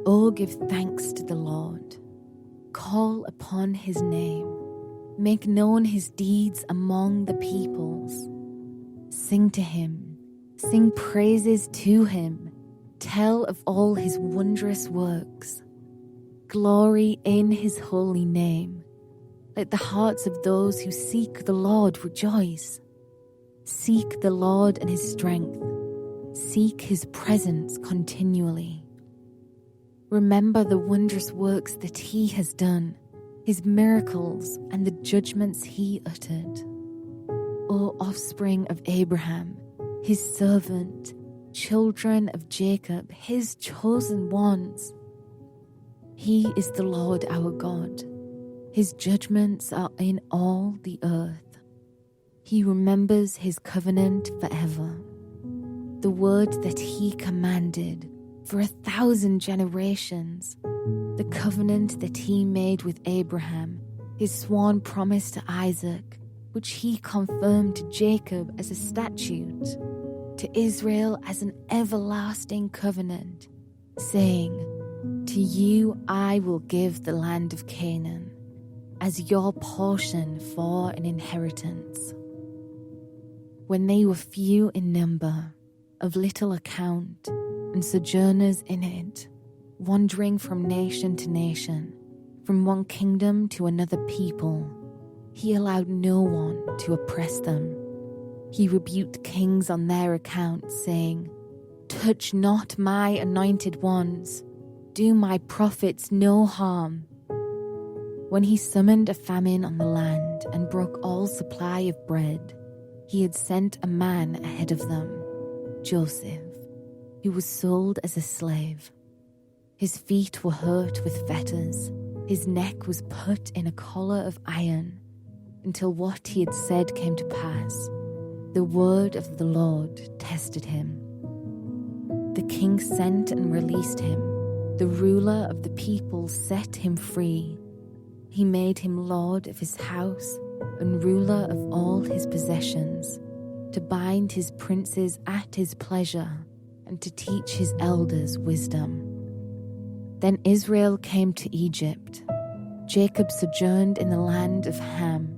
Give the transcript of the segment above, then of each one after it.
Oh, give thanks to the Lord. Call upon his name. Make known his deeds among the peoples. Sing to him. Sing praises to him. Tell of all his wondrous works. Glory in his holy name. Let the hearts of those who seek the Lord rejoice. Seek the Lord and his strength. Seek his presence continually. Remember the wondrous works that he has done, his miracles and the judgments he uttered. O offspring of Abraham, his servant, children of Jacob, his chosen ones. He is the Lord our God. His judgments are in all the earth. He remembers his covenant forever. The word that he commanded for 1,000 generations, the covenant that he made with Abraham, his sworn promise to Isaac, which he confirmed to Jacob as a statute, to Israel as an everlasting covenant, saying, to you I will give the land of Canaan as your portion for an inheritance. When they were few in number, of little account, and sojourners in it, wandering from nation to nation, from one kingdom to another people, he allowed no one to oppress them. He rebuked kings on their account, saying, touch not my anointed ones, do my prophets no harm. When he summoned a famine on the land and broke all supply of bread, he had sent a man ahead of them, Joseph, who was sold as a slave. His feet were hurt with fetters, his neck was put in a collar of iron, until what he had said came to pass. The word of the Lord tested him. The king sent and released him. The ruler of the people set him free. He made him lord of his house and ruler of all his possessions, to bind his princes at his pleasure and to teach his elders wisdom. Then Israel came to Egypt. Jacob sojourned in the land of Ham.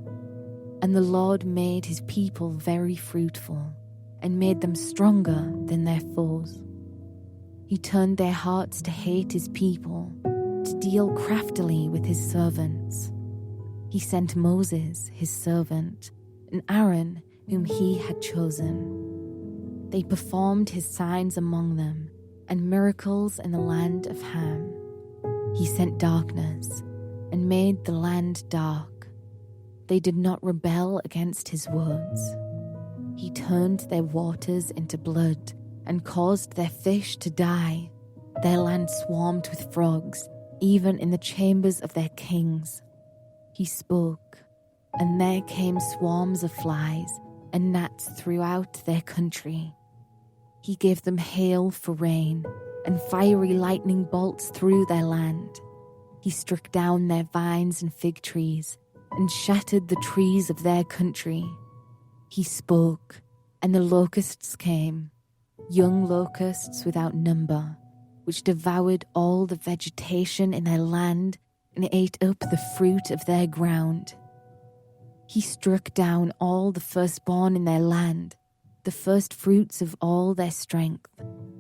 And the Lord made his people very fruitful and made them stronger than their foes. He turned their hearts to hate his people, to deal craftily with his servants. He sent Moses, his servant, and Aaron, whom he had chosen. They performed his signs among them and miracles in the land of Ham. He sent darkness and made the land dark. They did not rebel against his words. He turned their waters into blood and caused their fish to die. Their land swarmed with frogs, even in the chambers of their kings. He spoke, and there came swarms of flies and gnats throughout their country. He gave them hail for rain and fiery lightning bolts through their land. He struck down their vines and fig trees and shattered the trees of their country. He spoke, and the locusts came, young locusts without number, which devoured all the vegetation in their land and ate up the fruit of their ground. He struck down all the firstborn in their land, the first fruits of all their strength.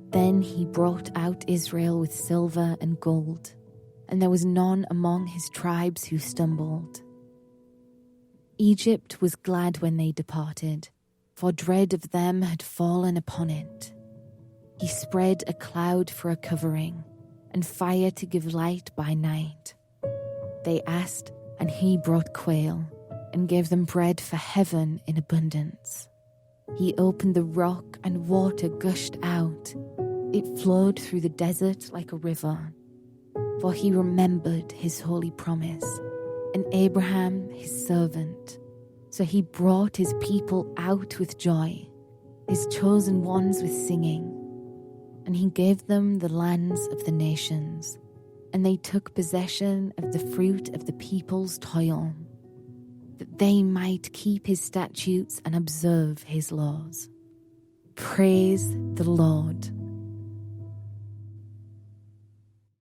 Then he brought out Israel with silver and gold, and there was none among his tribes who stumbled. Egypt was glad when they departed, for dread of them had fallen upon it. He spread a cloud for a covering, and fire to give light by night. They asked, and he brought quail, and gave them bread for heaven in abundance. He opened the rock, and water gushed out. It flowed through the desert like a river. For he remembered his holy promise, and Abraham his servant. So he brought his people out with joy, his chosen ones with singing. And he gave them the lands of the nations, and they took possession of the fruit of the people's toil, that they might keep his statutes and observe his laws. Praise the Lord.